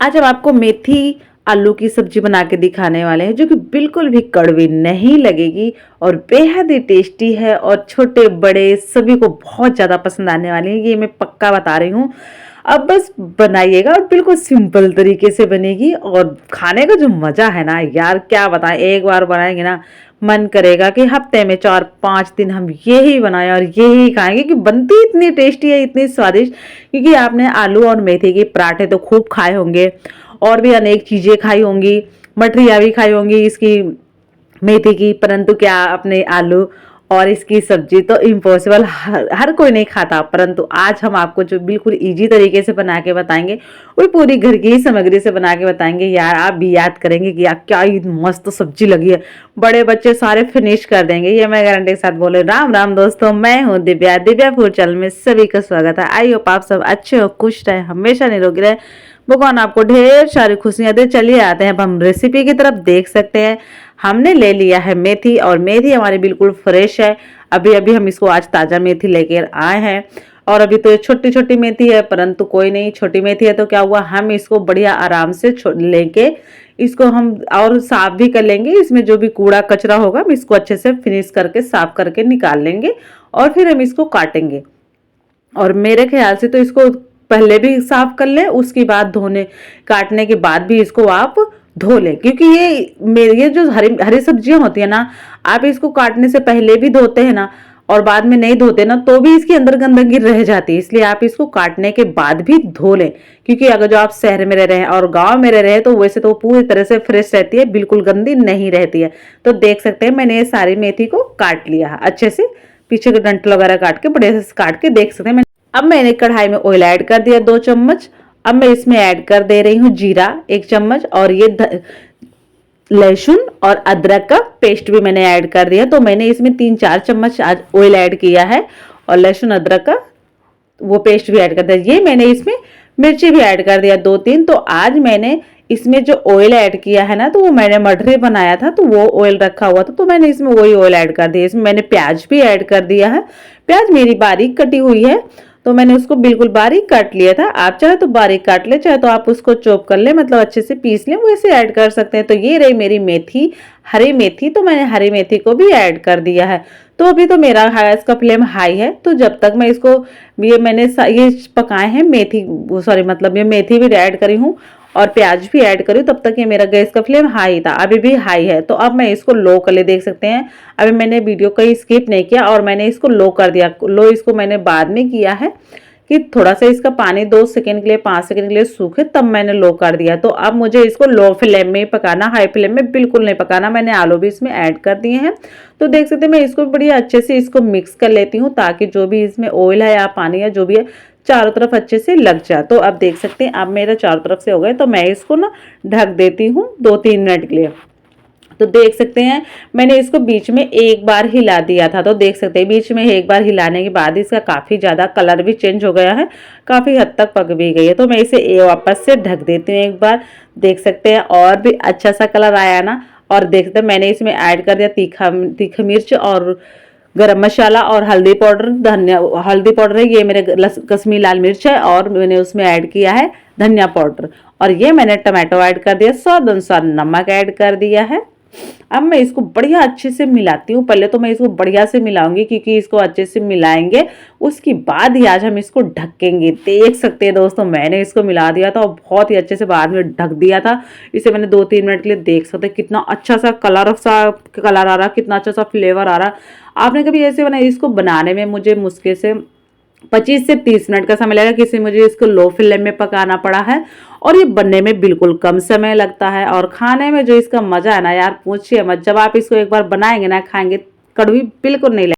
आज हम आपको मेथी आलू की सब्जी बना के दिखाने वाले हैं जो कि बिल्कुल भी कड़वी नहीं लगेगी और बेहद ही टेस्टी है और छोटे बड़े सभी को बहुत ज़्यादा पसंद आने वाली है। ये मैं पक्का बता रही हूँ। अब बस बनाइएगा और बिल्कुल सिंपल तरीके से बनेगी और खाने का जो मज़ा है ना यार क्या बताएं, एक बार बनाएंगे ना मन करेगा कि हफ्ते में 4-5 दिन हम यही बनाएं और यही खाएंगे कि बनती इतनी टेस्टी है, इतनी स्वादिष्ट। क्योंकि आपने आलू और मेथी के पराठे तो खूब खाए होंगे और भी अनेक चीज़ें खाई होंगी, मठरिया भी खाई होंगी इसकी मेथी की, परंतु क्या अपने आलू और इसकी सब्जी तो इम्पॉसिबल हर कोई नहीं खाता। परंतु आज हम आपको जो बिल्कुल इजी तरीके से बना के बताएंगे वो पूरी घर की ही सामग्री से बना के बताएंगे। यार आप भी याद करेंगे कि यार क्या ही मस्त सब्जी लगी है, बड़े बच्चे सारे फिनिश कर देंगे, ये मैं गारंटी के साथ बोले। राम राम दोस्तों, मैं हूँ दिव्या, दिव्या फूड चैनल में सभी का स्वागत है। आई होप आप सब अच्छे हो, खुश रहे, हमेशा निरोगी रहे, भगवान आपको ढेर सारी खुशियां दे। चलिए आते हैं अब हम रेसिपी की तरफ। देख सकते हैं हमने ले लिया है मेथी और मेथी हमारी बिल्कुल फ्रेश है। अभी अभी हम इसको आज ताज़ा मेथी लेकर आए हैं और अभी तो ये छोटी छोटी मेथी है, परंतु कोई नहीं, छोटी मेथी है तो क्या हुआ, हम इसको बढ़िया आराम से लेके इसको हम और साफ भी कर लेंगे। इसमें जो भी कूड़ा कचरा होगा हम इसको अच्छे से फिनिश करके साफ करके निकाल लेंगे और फिर हम इसको काटेंगे। और मेरे ख्याल से तो इसको पहले भी साफ कर लें, उसके बाद धोने काटने के बाद भी इसको आप धो लें। क्योंकि ये जो हरी हरी सब्जियां होती है ना, आप इसको काटने से पहले भी धोते हैं ना और बाद में नहीं धोते ना तो भी इसके अंदर गंदगी रह जाती है। इसलिए आप इसको काटने के बाद भी धो लें। क्योंकि अगर जो आप शहर में रह रहे हैं और गांव में रह रहे हैं तो वैसे तो पूरी तरह से फ्रेश रहती है, बिल्कुल गंदी नहीं रहती है। तो देख सकते हैं मैंने ये सारी मेथी को काट लिया है अच्छे से, पीछे के डंठल वगैरह काट के बढ़िया से काट के देख सकते हैं। अब मैंने कढ़ाई में ऑयल ऐड कर दिया 2 चम्मच। अब मैं इसमें ऐड कर दे रही हूँ जीरा 1 चम्मच और ये लहसुन और अदरक का पेस्ट भी मैंने ऐड कर दिया। तो मैंने इसमें 3-4 चम्मच आज ऑयल ऐड किया है और लहसुन अदरक का वो पेस्ट भी ऐड कर दिया। ये मैंने इसमें मिर्ची भी ऐड कर दिया 2-3। तो आज मैंने इसमें जो ऑयल ऐड किया है ना, तो वो मैंने मठरी बनाया था तो वो ऑयल रखा हुआ था तो मैंने इसमें वही ऑयल ऐड कर दिया। इसमें मैंने प्याज भी ऐड कर दिया है। प्याज मेरी बारीक कटी हुई है तो मैंने उसको बिल्कुल बारीक काट लिया था। आप चाहे तो बारीक काट ले, चाहे तो आप उसको चॉप कर ले, मतलब अच्छे से पीस लें, वैसे ऐड कर सकते हैं। तो ये रही मेरी मेथी, हरी मेथी, तो मैंने हरी मेथी को भी ऐड कर दिया है। तो अभी तो मेरा गैस का फ्लेम हाई है, तो जब तक मैं इसको ये पकाए हैं मेथी, सॉरी मतलब ये मेथी भी ऐड करी हूँ और प्याज भी ऐड करी, तब तक ये मेरा गैस का फ्लेम हाई था, अभी भी हाई है। तो अब मैं इसको लो कर ले, देख सकते हैं अभी मैंने वीडियो कहीं स्किप नहीं किया और मैंने इसको लो कर दिया। लो इसको मैंने बाद में किया है कि थोड़ा सा इसका पानी 2 सेकंड के लिए 5 सेकंड के लिए सूखे, तब मैंने लो कर दिया। तो अब मुझे इसको लो फ्लेम में पकाना, हाई फ्लेम में बिल्कुल नहीं पकाना। मैंने आलू भी इसमें ऐड कर दिए हैं। तो देख सकते हैं मैं इसको बढ़िया अच्छे से इसको मिक्स कर लेती हूँ ताकि जो भी इसमें ऑयल है या पानी है जो भी है चारों तरफ अच्छे से लग जाए। तो अब देख सकते हैं अब मेरा चारों तरफ से हो गए, तो मैं इसको ना ढक देती हूँ 2-3 मिनट के लिए। तो देख सकते हैं मैंने इसको बीच में एक बार हिला दिया था। तो देख सकते हैं बीच में एक बार हिलाने के बाद इसका काफ़ी ज़्यादा कलर भी चेंज हो गया है, काफ़ी हद तक पक भी गई है। तो मैं इसे वापस से ढक देती हूँ एक बार। देख सकते हैं और भी अच्छा सा कलर आया ना। और देख सकते हैं मैंने इसमें ऐड कर दिया तीखा मिर्च और गरम मसाला और हल्दी पाउडर, धनिया हल्दी पाउडर है, ये मेरे कश्मीरी लाल मिर्च है और मैंने उसमें ऐड किया है धनिया पाउडर और ये मैंने टमाटो ऐड कर दिया, स्वाद अनुसार नमक ऐड कर दिया है। अब मैं इसको बढ़िया अच्छे से मिलाती हूँ। पहले तो मैं इसको बढ़िया से मिलाऊंगी क्योंकि इसको अच्छे से मिलाएंगे उसके बाद ही आज हम इसको ढकेंगे। देख सकते हैं दोस्तों मैंने इसको मिला दिया था और बहुत ही अच्छे से बाद में ढक दिया था। इसे मैंने 2-3 मिनट के लिए, देख सकते हैं कितना अच्छा सा कलर आ रहा, कितना अच्छा सा फ्लेवर आ रहा। आपने कभी ऐसे बनाया? इसको बनाने में मुझे मुश्किल से 25 से 30 मिनट का समय लगा, किसी मुझे इसको लो फ्लेम में पकाना पड़ा है और ये बनने में बिल्कुल कम समय लगता है। और खाने में जो इसका मजा है ना यार पूछिए मत, जब आप इसको एक बार बनाएंगे ना खाएंगे, कड़वी बिल्कुल नहीं लगेगी।